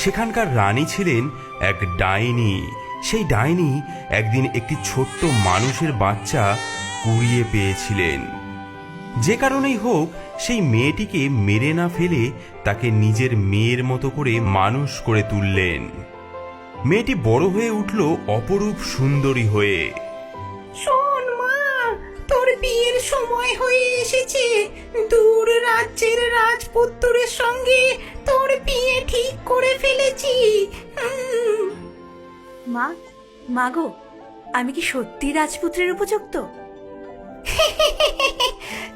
সেখানকার রানী ছিলেন এক ডাইনি। সেই ডাইনি একদিন একটি ছোট্ট মানুষের বাচ্চা কুড়িয়ে পেয়েছিলেন। যে কারণেই হোক সেই মেয়েটিকে মেরে না ফেলে তাকে নিজের মেয়ের মতো করে মানুষ করে তুললেন। মেয়েটি বড় হয়ে উঠল অপরূপ সুন্দরী হয়ে। শোন মা, তোর বিয়ের সময় হয়ে এসেছে। দূর রাজ্যের রাজপুত্রের সঙ্গে তোর বিয়ে ঠিক করে ফেলেছি। মা, মাগো, আমি কি সত্যি রাজপুত্রের উপযুক্ত?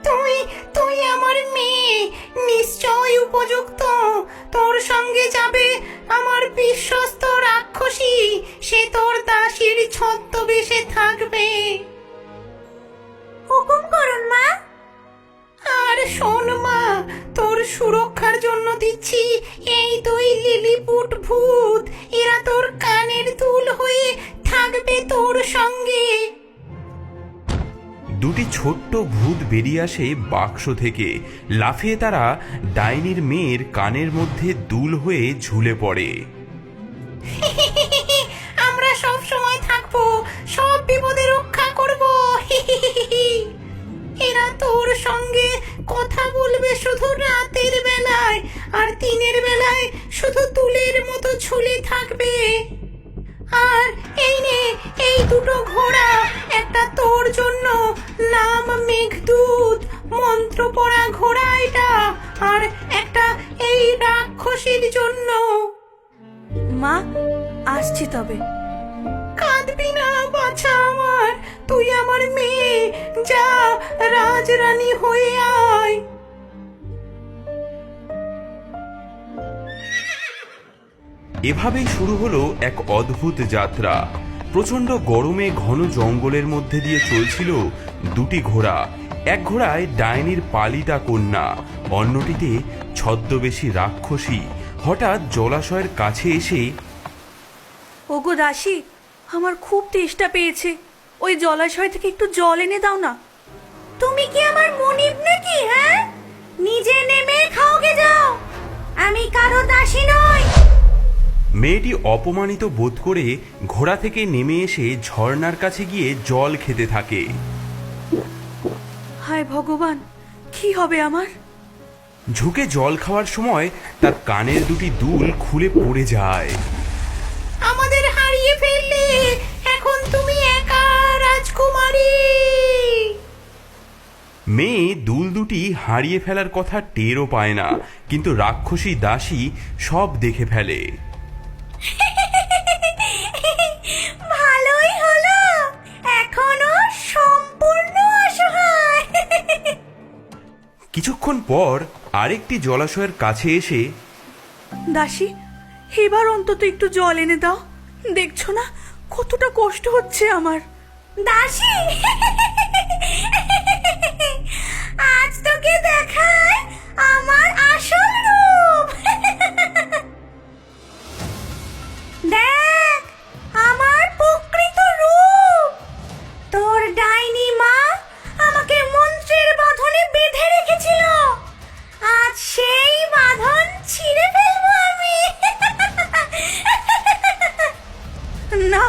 তুই তুই আমার মেয়ে, নিশ্চয় উপযুক্ত। তোর সঙ্গে যাবে আমার বিশ্বস্ত রাক্ষসী, সে তোর দাসীর ছদ্মবেশে থাকবে। হুকুম করুন মা। আর শোন মা, তোর সুরক্ষার জন্য দিচ্ছি এই দুই লিলিপুট ভূত। এরা তোর কানের দুল হয়ে থাকবে তোর সঙ্গে। দুটি ছোট্ট ভূত বেরিয়ে আসে বাক্স থেকে। লাফিয়ে তারা ডাইনির মেয়ের কানের মধ্যে দুল হয়ে ঝুলে পড়ে। আমরা সব সময় থাকবো, সব বিপদে রক্ষা করব। এরা তোর সঙ্গে কথা বলবে শুধু রাতের বেলায়, আর দিনের বেলায় শুধু দুলের মতো ঝুলে থাকবে। আর এই নে, এই দুটো ঘোড়া, একটা তোর জন্য, নাম মেঘদূত, মন্ত্র পড়া ঘোড়া এটা, আর একটা এই রাক্ষসীর জন্য। মা, আসছি তবে। কাঁদবি না বাছা আমার, তুই আমার মেয়ে, যা রাজরানী হয়ে আয়। এভাবেই শুরু হলো এক অদ্ভুত যাত্রা। প্রচণ্ড গরমে ঘন জঙ্গলের মধ্যে দিয়ে চলছিল দুটি ঘোড়া। এক ঘোড়ায় ডাইনির পালিতা কন্যা, অন্যটিতে ছদ্মবেশী রাক্ষসী। হঠাৎ জলাশয়ের কাছে এসে, ওগো দাসী, আমার খুব তেষ্টা পেয়েছে, ওই জলাশয় থেকে একটু জল এনে দাও না। তুমি কি আমার মনিব নাকি? হ্যাঁ, নিজে নেমে খাওগে যাও, আমি কারো দাসী নই। মেয়েটি অপমানিত বোধ করে ঘোড়া থেকে নেমে এসে ঝর্ণার কাছে গিয়ে জল খেতে থাকে। হায় ভগবান, কি হবে আমার? ঝুঁকে জল খাওয়ার সময় তার কানের দুটি দুল খুলে পড়ে যায়। আমাদের হারিয়ে ফেললে, এখন তুমি একা রাজকুমারী। মেয়ে দুল দুটি হারিয়ে ফেলার কথা টেরও পায় না, কিন্তু রাক্ষসী দাসী সব দেখে ফেলে। ভালোই হলো, এখনো সম্পূর্ণ অসহায়। কিছুক্ষণ পর আরেকটি জলাশয়ের কাছে এসে, দাসী, এবার অন্তত একটু জল এনে দাও। দেখছো না কতটা কষ্ট হচ্ছে আমার। দাসী, আজ তোকে দেখায় আমার আসল রূপ। দেখ আমার প্রকৃত রূপ। তোর ডাইনি মা আমাকে মন্ত্রের বাঁধনে বেঁধে রেখেছিল, আজ সেই বাঁধন ছিঁড়ে ফেলবো আমি। না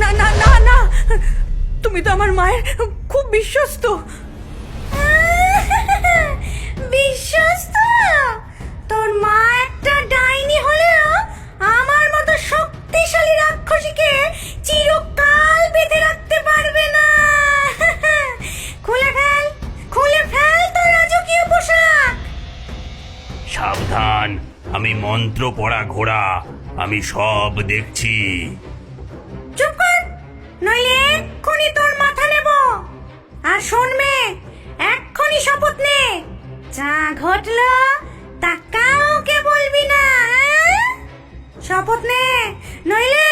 না না না না, তুমি তো আমার মায়ের খুব বিশ্বস্ত। বিশ্বস্ত? তোর মা একটা ডাইনি হলেও আমার মতো শক্তিশালী রাক্ষসীকে চিরকাল বেঁধে রাখতে পারবে না। খুলে ফেল, খুলে ফেল তোর রাজকীয় পোশাক। সাবধান, আমি মন্ত্র পড়া ঘোড়া, আমি সব দেখছি। চুপ কর, নইলে এক্ষুনি তোর মাথা নেব। আর শোন মেয়ে, এক্ষুনি শপথ নে, যা ঘটলো তা কাউকে বলবি না। শপথ নে, নইলে।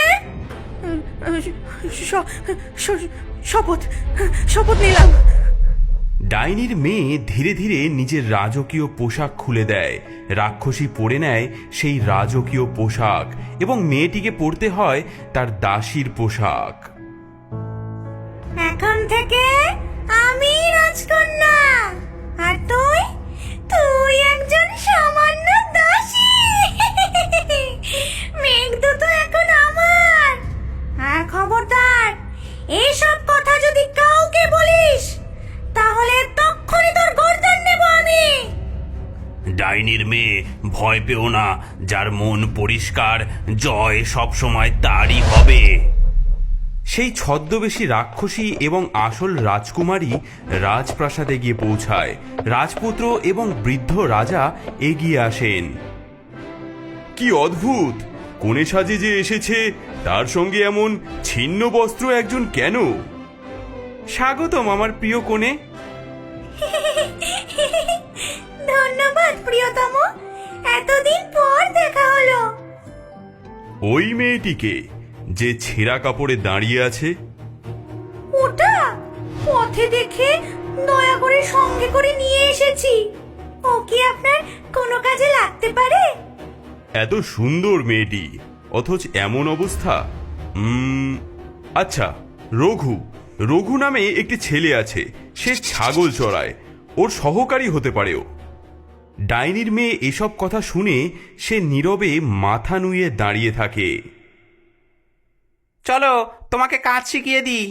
শপথ, শপথ নিলাম। ডাইনির মেয়ে ধীরে ধীরে নিজের রাজকীয় পোশাক খুলে দেয়। রাক্ষসী পরে নেয় সেই রাজকীয় পোশাক এবং মেয়েটিকে পরতে হয় তার দাসীর পোশাক। এখন থেকে আমি রাজকন্যা, আর তুই তুই একজন সামান্য দাসী। ভয় পেও না, যার মন পরিষ্কার জয় সবসময় তারই হবে। সেই ছদ্মবেশী রাক্ষসী এবং আসল রাজকুমারী রাজপ্রাসাদে গিয়ে পৌঁছায়। রাজপুত্র এবং বৃদ্ধ রাজা এগিয়ে আসেন। কি অদ্ভুত, কোণে সাজে যে এসেছে তার সঙ্গে এমন ছিন্ন বস্ত্র একজন কেন? স্বাগতম আমার প্রিয় কোণে। ধন্যবাদ প্রিয়তম, এতদিন পর দেখা হলো। ওই মেয়েটিকে যে ছেঁড়া কাপড়ে দাঁড়িয়ে আছে, ওটা পথে দেখে দয়া করে সঙ্গে করে নিয়ে এসেছি। ও কি আপনার কোনো কাজে লাগতে পারে? এত সুন্দর মেয়েটি অথচ এমন অবস্থা। আচ্ছা, রঘু রঘু নামে একটি ছেলে আছে, সে ছাগল চড়ায়, ওর সহকারী হতে পারে ও। ডাইনির মেয়ে এসব কথা শুনে সে নীরবে মাথা নুয়ে দাঁড়িয়ে থাকে। চলো তোমাকে কাজ শিখিয়ে দিই।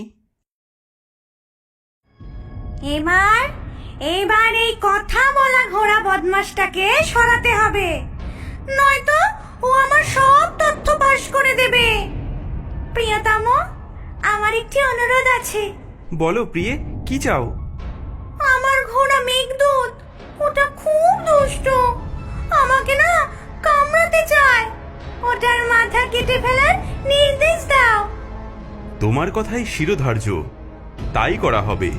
এবার এই কথা বলা ঘোড়া বদমাশটাকে সরাতে হবে, নয়তো ও আমার সব তথ্য ফাঁস করে দেবে। প্রিয়তম, আমার একটি অনুরোধ আছে। বলো প্রিয়ে, কি চাও? আমার ঘোড়া মেঘদূত, ওটা খুব দুষ্ট, আমাকে না কামড়াতে চায়। ওটার মাথা কেটে ফেলার নির্দেশ দাও। তোমার কথাই শিরোধার্য, তাই করা হবে।